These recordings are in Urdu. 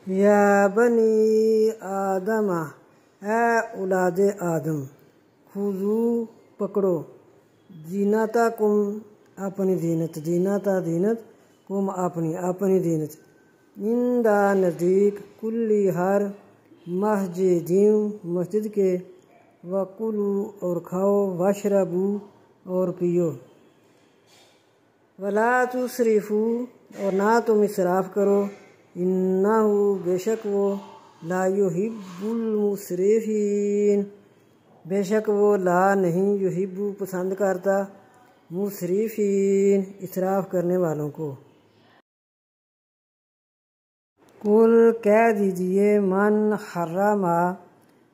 یا بنی آدم، اے اولاد آدم، خذو پکڑو، زینتکم اپنی زینت، زینت کم اپنی زینت، عند نزدیک، کلی ہر مسجد کے، وکلو اور کھاؤ، واشربو اور پیو، ولا تسرفوا اور نہ تم اسراف کرو، انہ بے شک وہ، لا یحب المسرفین بے شک وہ لا نہیں، یحب پسند کرتا، مسرفین اسراف کرنے والوں کو۔ قل کہہ دیجئے، من حرم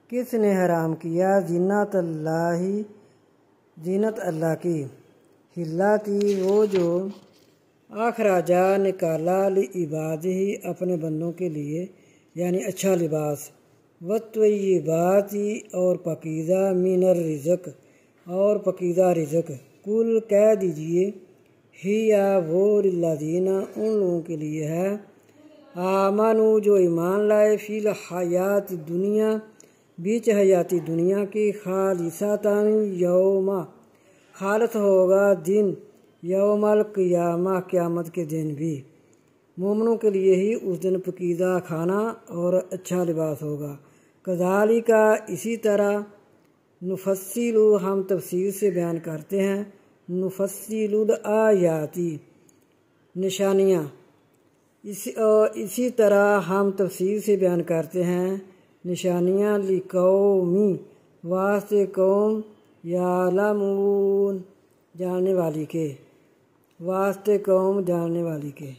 کس نے حرام کیا، زینت اللہ کی، ہلاتی وہ جو اخراجہ نکالا، لعبادہ اپنے بندوں کے لیے، یعنی اچھا لباس، والطیبات اور پاکیزہ، من الرزق اور پاکیزہ رزق، قل کہہ دیجئے، ہی وہ للذین ان لوگوں کے لیے ہے، آمنو جو ایمان لائے، فی الحیات دنیا بیچ حیاتی دنیا کی، خالصتاً یوم خالص ہوگا دن، یوم القیامہ قیامت کے دن بھی، مومنوں کے لیے ہی اس دن پاکیزہ کھانا اور اچھا لباس ہوگا، کذالک اسی طرح، نفصل ہم تفصیل سے بیان کرتے ہیں، نفصل الآیاتی نشانیاں، اسی طرح ہم تفصیل سے بیان کرتے ہیں نشانیاں، لقومی واسطے قوم، یعلمون جاننے والی کے، واسطے قوم جاننے والی کے۔